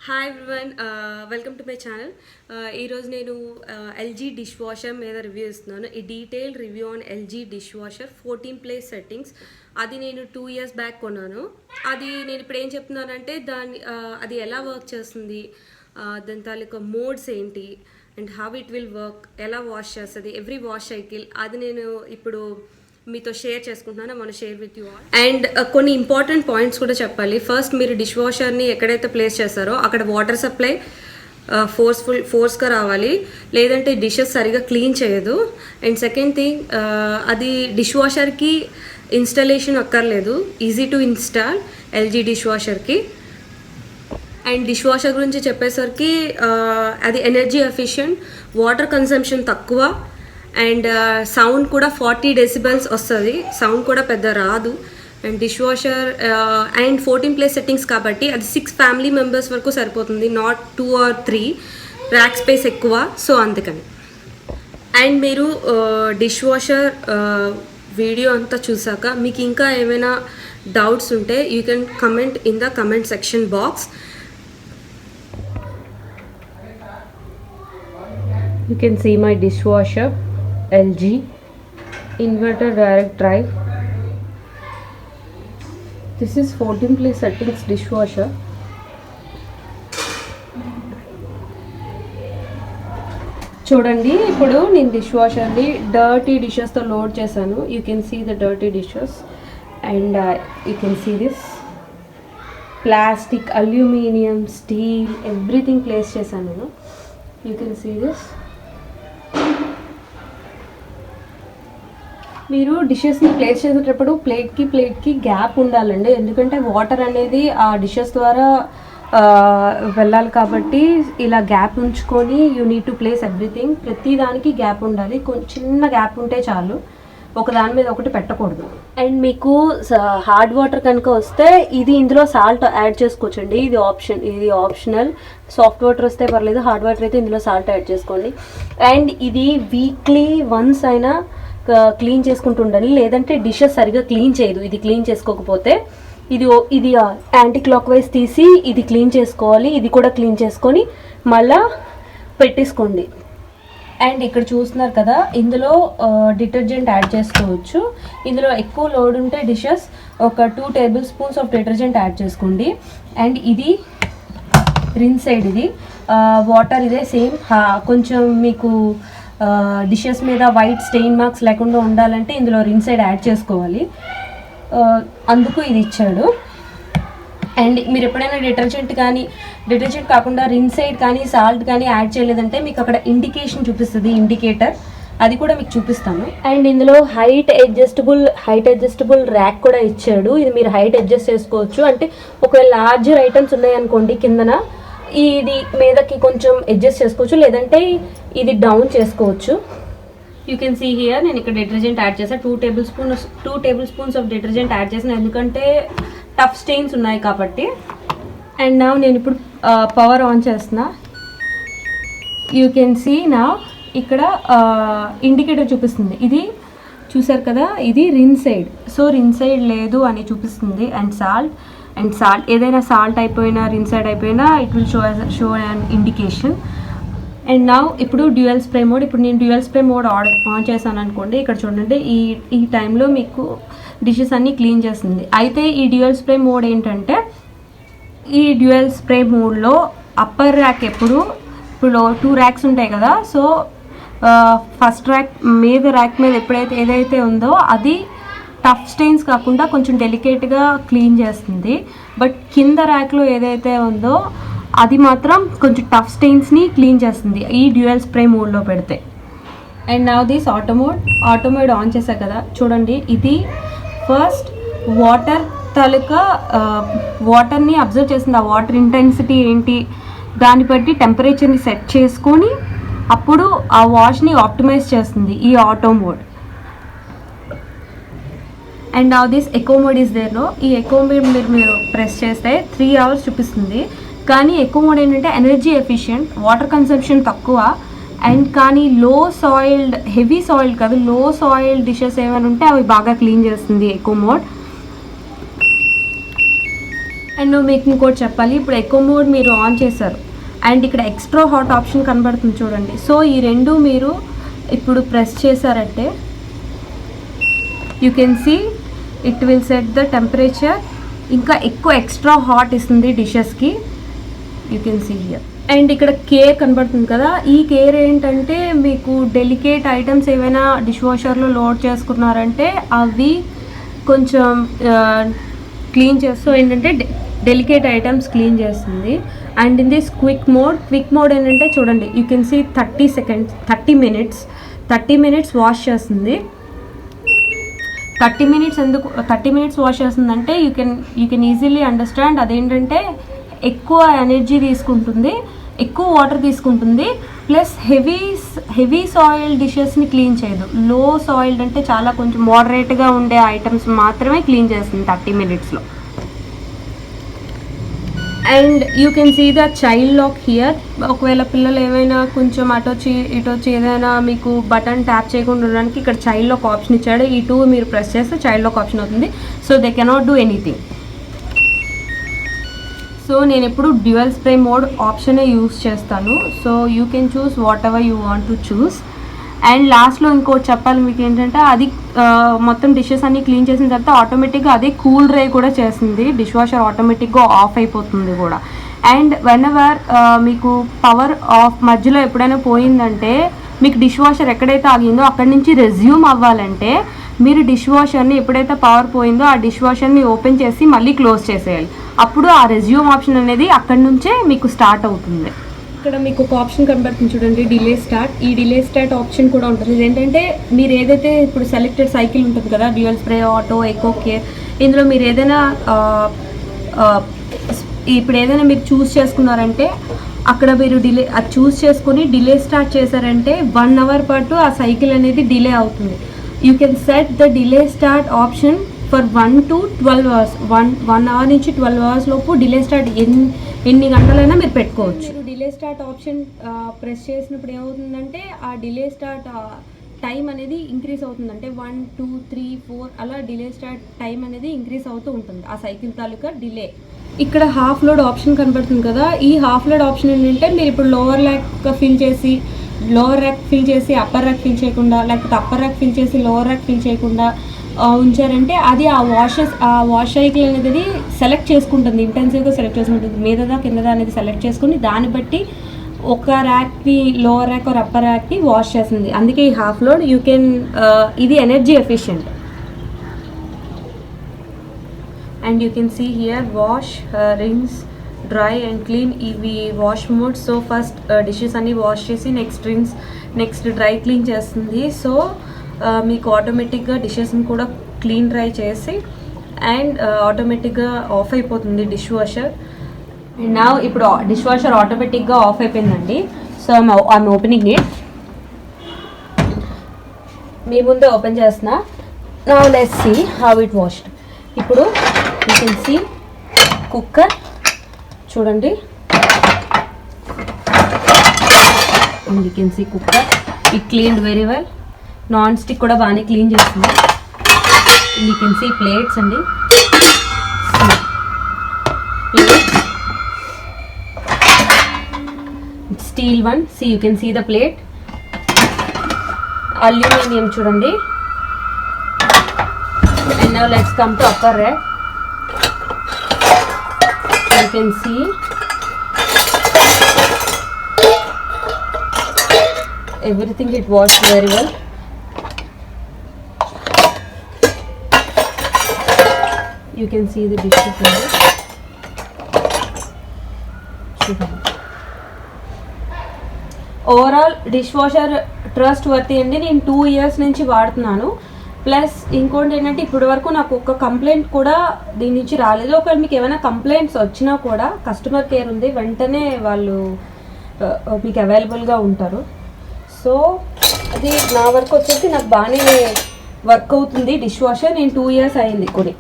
Hi everyone, welcome to my channel. ఈరోజు నేను LG dish washer మీద రివ్యూ ఇస్తున్నాను. ఈ detail review on LG dish washer 14 place settings. అది నేను 2 years బ్యాక్ కొన్నాను. అది నేను ఇప్పుడు ఏం చెప్తున్నానంటే అది ఎలా వర్క్ చేస్తుంది, దాని తాలూకా మోడ్స్ ఏంటి and how it will work, ఎలా వాష్ చేస్తుంది ఎవ్రీ వాష్ సైకిల్, అది నేను ఇప్పుడు మీతో షేర్ చేసుకుంటున్నాను. మనం share with you all. And కొన్ని ఇంపార్టెంట్ పాయింట్స్ కూడా చెప్పాలి. ఫస్ట్, మీరు డిష్ వాషర్ని ఎక్కడైతే ప్లేస్ చేస్తారో అక్కడ వాటర్ సప్లై ఫోర్స్గా రావాలి, లేదంటే డిషెస్ సరిగా క్లీన్ చేయదు. అండ్ సెకండ్ థింగ్, అది డిష్ వాషర్కి ఇన్స్టాలేషన్ అక్కర్లేదు, easy to install LG dish వాషర్కి. అండ్ డిష్ వాషర్ గురించి చెప్పేసరికి అది ఎనర్జీ ఎఫిషియంట్, వాటర్ కన్సంప్షన్ తక్కువ, అండ్ సౌండ్ కూడా 40 decibels వస్తుంది, సౌండ్ కూడా పెద్ద రాదు. And dish washer and 14 place settings కాబట్టి అది 6 ఫ్యామిలీ మెంబర్స్ వరకు సరిపోతుంది, నాట్ 2 or 3. ర్యాక్ స్పేస్ ఎక్కువ, సో అందుకని. అండ్ మీరు డిష్ వాషర్ వీడియో అంతా చూసాక మీకు ఇంకా ఏమైనా డౌట్స్ ఉంటే you can comment in the comment section box. You can see my dishwasher LG inverter direct drive. This is 14 place settings dishwasher. చూడండి, ఇప్పుడు నేను డిష్ వాషర్ని డర్టీ డిషెస్తో లోడ్ చేశాను. You can see the dirty dishes and you can see this plastic, aluminium, steel, everything place చేశాను నేను. You can see this. మీరు డిషెస్ని ప్లేస్ చేసేటప్పుడు ప్లేట్కి గ్యాప్ ఉండాలండి, ఎందుకంటే వాటర్ అనేది ఆ డిషెస్ ద్వారా వెళ్ళాలి కాబట్టి ఇలా గ్యాప్ ఉంచుకొని you need to place everything. ప్రతి దానికి గ్యాప్ ఉండాలి, చిన్న గ్యాప్ ఉంటే చాలు, ఒక దాని మీద ఒకటి పెట్టకూడదు. అండ్ మీకు హార్డ్ వాటర్ కనుక వస్తే ఇందులో సాల్ట్ యాడ్ చేసుకోవచ్చండి, ఇది ఆప్షనల్. సాఫ్ట్ వాటర్ వస్తే పర్లేదు, హార్డ్ వాటర్ అయితే ఇందులో సాల్ట్ యాడ్ చేసుకోండి. అండ్ ఇది వీక్లీ వన్స్ అయినా క్లీన్ చేసుకుంటూ ఉండాలి, లేదంటే డిషెస్ సరిగా క్లీన్ చేయదు. ఇది క్లీన్ చేసుకోకపోతే ఇది యాంటీ క్లాక్ వైజ్ తీసి ఇది క్లీన్ చేసుకోవాలి, ఇది కూడా క్లీన్ చేసుకొని మళ్ళా పెట్టేసుకోండి. అండ్ ఇక్కడ చూస్తున్నారు కదా, ఇందులో డిటర్జెంట్ యాడ్ చేసుకోవచ్చు. ఇందులో ఎక్కువ లోడ్ ఉంటే డిషెస్ ఒక 2 tablespoons ఆఫ్ డిటర్జెంట్ యాడ్ చేసుకోండి. అండ్ ఇది రిన్ సైడ్, ఇది వాటర్ ఇదే సేమ్. కొంచెం మీకు డిషెస్ మీద వైట్ స్టెయిన్ మార్క్స్ లేకుండా ఉండాలంటే ఇందులో రిన్ సైడ్ యాడ్ చేసుకోవాలి, అందుకు ఇది ఇచ్చాడు. అండ్ మీరు ఎప్పుడైనా డిటర్జెంట్ కాకుండా రిన్ సైడ్ కానీ సాల్ట్ కానీ యాడ్ చేయలేదంటే మీకు అక్కడ ఇండికేషన్ చూపిస్తుంది, ఇండికేటర్, అది కూడా మీకు చూపిస్తాను. అండ్ ఇందులో హైట్ అడ్జస్టబుల్ ర్యాక్ కూడా ఇచ్చాడు. ఇది మీరు హైట్ అడ్జస్ట్ చేసుకోవచ్చు. అంటే ఒకవేళ లార్జర్ ఐటమ్స్ ఉన్నాయనుకోండి, కిందన ఇది మీదకి కొంచెం అడ్జస్ట్ చేసుకోవచ్చు, లేదంటే ఇది డౌన్ చేసుకోవచ్చు. యూ కెన్ సీ హియర్, నేను ఇక్కడ డిటర్జెంట్ యాడ్ చేసాను. 2 tablespoons ఆఫ్ డిటర్జెంట్ యాడ్ చేసాను, ఎందుకంటే టఫ్ స్టెయిన్స్ ఉన్నాయి కాబట్టి. అండ్ నా నేను ఇప్పుడు పవర్ ఆన్ చేస్తున్నా. యూ కెన్ సీ నా ఇక్కడ ఇండికేటర్ చూపిస్తుంది, ఇది చూసారు కదా, ఇది rinse aid. So rinse aid లేదు అని చూపిస్తుంది. అండ్ సాల్ట్ ఏదైనా సాల్ట్ అయిపోయినా రిన్ సైడ్ అయిపోయినా it will show an indication. And నా ఇప్పుడు డ్యూయల్ స్ప్రే మోడ్. ఇప్పుడు నేను డ్యూయల్ స్ప్రే మోడ్ ఆన్ చేశాను అనుకోండి, ఇక్కడ చూడండి, ఈ టైంలో మీకు డిషెస్ అన్నీ క్లీన్ చేస్తుంది. అయితే ఈ డ్యూయల్ స్ప్రే మోడ్ ఏంటంటే, ఈ డ్యూయల్ స్ప్రే మోడ్లో అప్పర్ ర్యాక్ ఇప్పుడు 2 racks ఉంటాయి కదా, సో ఫస్ట్ ర్యాక్ మీద ఏదైతే ఉందో అది టఫ్ స్టెయిన్స్ కాకుండా కొంచెం డెలికేట్గా క్లీన్ చేస్తుంది. బట్ కింద ర్యాక్లో ఏదైతే ఉందో అది మాత్రం కొంచెం టఫ్ స్టెయిన్స్ని క్లీన్ చేస్తుంది ఈ డ్యూయల్ స్ప్రే మోడ్లో పెడితే. And now this auto mode on చేశా కదా, చూడండి, ఇది ఫస్ట్ వాటర్ తాలూకా వాటర్ని అబ్జర్వ్ చేస్తుంది. ఆ వాటర్ ఇంటెన్సిటీ ఏంటి దాన్ని బట్టి టెంపరేచర్ని సెట్ చేసుకొని అప్పుడు ఆ వాష్ని ఆప్టిమైజ్ చేస్తుంది ఈ auto mode. And now this eco mode is దేర్లో. ఈ ఎకో మోడ్ మీరు ప్రెస్ చేస్తే 3 hours చూపిస్తుంది. కానీ ఎకో మోడ్ ఏంటంటే ఎనర్జీ ఎఫిషియంట్, వాటర్ కన్సంప్షన్ తక్కువ. అండ్ కానీ హెవీ సాయిల్డ్ కాదు, లో సాయిల్డ్ డిషెస్ ఏమైనా ఉంటే అవి బాగా క్లీన్ చేస్తుంది ఎకో మోడ్. అండ్ మీకు ఇంకోటి చెప్పాలి, ఇప్పుడు ఎకో మోడ్ మీరు ఆన్ చేశారు అండ్ ఇక్కడ ఎక్స్ట్రా హాట్ ఆప్షన్ కనబడుతుంది చూడండి. సో ఈ రెండు మీరు ఇప్పుడు ప్రెస్ చేశారంటే you can see it will set the temperature, ఇంకా ఎక్కువ ఎక్స్ట్రా హాట్ ఇస్తుంది డిషెస్కి. You can see here. And ఇక్కడ కేర్ కనబడుతుంది కదా, ఈ కేర్ ఏంటంటే మీకు డెలికేట్ ఐటమ్స్ ఏవైనా డిష్ వాషర్లో లోడ్ చేసుకున్నారంటే అవి కొంచెం క్లీన్ చేస్తూ ఏంటంటే డెలికేట్ ఐటమ్స్ క్లీన్ చేస్తుంది. And in this quick mode ఏంటంటే చూడండి, you can see 30 minutes wash చేస్తుంది. 30 మినిట్స్ వాష్ చేస్తుందంటే యూ కెన్ ఈజీలీ అండర్స్టాండ్. అదేంటంటే ఎక్కువ ఎనర్జీ తీసుకుంటుంది, ఎక్కువ వాటర్ తీసుకుంటుంది, ప్లస్ హెవీ సాయిల్డ్ డిషెస్ని క్లీన్ చేయదు. లో సాయిల్డ్ అంటే చాలా కొంచెం మోడరేట్గా ఉండే ఐటమ్స్ మాత్రమే క్లీన్ చేస్తుంది 30 మినిట్స్లో. And you can see the child lock here. ఒకవేళ పిల్లలు ఏమైనా కొంచెం ఇటొచ్చి ఏదైనా మీకు బటన్ ట్యాప్ చేయకుండా ఉండడానికి ఇక్కడ చైల్డ్ లాక్ ఆప్షన్ ఇచ్చాడు. ఈ 2 మీరు ప్రెస్ చేస్తే చైల్డ్ లాక్ ఆప్షన్ అవుతుంది. So they cannot do anything. So నేను ఎప్పుడు డ్యూయల్ స్ప్రే మోడ్ ఆప్షనే యూస్ చేస్తాను. So you can choose what ever you want to choose. And లాస్ట్లో ఇంకోటి చెప్పాలి మీకు ఏంటంటే, అది మొత్తం డిషెస్ అన్నీ క్లీన్ చేసిన తర్వాత ఆటోమేటిక్గా అదే కూల్ డ్రై కూడా చేస్తుంది. డిష్ వాషర్ ఆటోమేటిక్గా ఆఫ్ అయిపోతుంది కూడా. అండ్ వెన్ ఎవర్ మీకు పవర్ ఆఫ్ మధ్యలో ఎప్పుడైనా పోయిందంటే, మీకు డిష్ వాషర్ ఎక్కడైతే ఆగిందో అక్కడి నుంచి రెజ్యూమ్ అవ్వాలంటే మీరు డిష్ వాషర్ని ఎప్పుడైతే పవర్ పోయిందో ఆ డిష్ వాషర్ని ఓపెన్ చేసి మళ్ళీ క్లోజ్ చేసేయాలి. అప్పుడు ఆ రెజ్యూమ్ ఆప్షన్ అనేది అక్కడి నుంచే మీకు స్టార్ట్ అవుతుంది. ఇక్కడ మీకు ఒక ఆప్షన్ కనబడుతుంది చూడండి, డిలే స్టార్ట్. ఈ డిలే స్టార్ట్ ఆప్షన్ కూడా ఉంటుంది. ఇదేంటంటే మీరు ఏదైతే ఇప్పుడు సెలెక్టెడ్ సైకిల్ ఉంటుంది కదా, dual spray, auto, eco care, ఇందులో మీరు ఏదైనా ఇప్పుడు ఏదైనా మీరు చూస్ చేసుకున్నారంటే అక్కడ మీరు అది చూస్ చేసుకొని డిలే స్టార్ట్ చేశారంటే 1 అవర్ పాటు ఆ సైకిల్ అనేది డిలే అవుతుంది. You can set the delay start option for 1 to 12 hours. 1 hour నుంచి 12 అవర్స్ లోపు డిలే స్టార్ట్ ఎన్ని గంటలైనా మీరు పెట్టుకోవచ్చు. మీరు డిలే స్టార్ట్ ఆప్షన్ ప్రెస్ చేసినప్పుడు ఏమవుతుందంటే ఆ డిలే స్టార్ట్ టైం అనేది ఇంక్రీజ్ అవుతుంది. అంటే 1, 2, 3, 4 అలా డిలే స్టార్ట్ టైం అనేది ఇంక్రీజ్ అవుతూ ఉంటుంది ఆ సైకిల్ తాలూకా డిలే. ఇక్కడ హాఫ్ లోడ్ ఆప్షన్ కనబడుతుంది కదా, ఈ హాఫ్ లోడ్ ఆప్షన్ ఏంటంటే మీరు ఇప్పుడు లోవర్ ర్యాక్ ఫిల్ చేసి అప్పర్ ర్యాక్ ఫిల్ చేయకుండా, లేకపోతే అప్పర్ ర్యాక్ ఫిల్ చేసి లోవర్ ర్యాక్ ఫిల్ చేయకుండా ఉంచారంటే అది ఆ వాష్ సైకిల్ అనేది సెలెక్ట్ చేసుకుంటుంది, ఇంటెన్సివ్గా సెలెక్ట్ చేసుకుంటుంది. మీదదా కిందదా అనేది సెలెక్ట్ చేసుకుని దాన్ని బట్టి ఒక ర్యాక్ని లోవర్ ర్యాక్ ఆర్ అప్పర్ ర్యాక్ని వాష్ చేస్తుంది. అందుకే ఈ హాఫ్ లోడ్ ఇది energy efficient. And you can see here wash, rinse, dry and clean, ఇవి wash mode. So first dishes అన్నీ వాష్ చేసి next rinse, next dry clean చేస్తుంది. సో మీకు ఆటోమేటిక్గా డిషెస్ని కూడా క్లీన్ డ్రై చేసి అండ్ ఆటోమేటిక్గా ఆఫ్ అయిపోతుంది డిష్ వాషర్. అండ్ నా ఇప్పుడు డిష్ వాషర్ ఆటోమేటిక్గా ఆఫ్ అయిపోయిందండి. So I'm opening it. మీ ముందే ఓపెన్ చేస్తున్నా. Now let's see how it washed. ఇప్పుడు యూ కెన్ సీ కుక్కర్ చూడండి, and you can see cooker it cleaned very well. Non stick కూడా బాగానే క్లీన్ చేస్తుంది. యూ కెన్ సీ ప్లేట్స్ అండి, steel one. See you can see the plate. Aluminium చూడండి. And now let's come to upper rack. You can see everything it washed very well. You can see the dishes in this. Overall dish washer trustworthy అండి. నేను 2 years నుంచి వాడుతున్నాను. Plus ఇంకోటి ఏంటంటే ఇప్పటి వరకు నాకు ఒక్క కంప్లైంట్ కూడా దీని నుంచి రాలేదు. ఒకవేళ మీకు ఏమైనా కంప్లైంట్స్ వచ్చినా కూడా కస్టమర్ కేర్ ఉంది, వెంటనే వాళ్ళు మీకు అవైలబుల్గా ఉంటారు. సో అది నా వరకు వచ్చేసి నాకు బాగానే వర్క్ అవుతుంది డిష్ వాషర్. నేను 2 years అయింది కొని.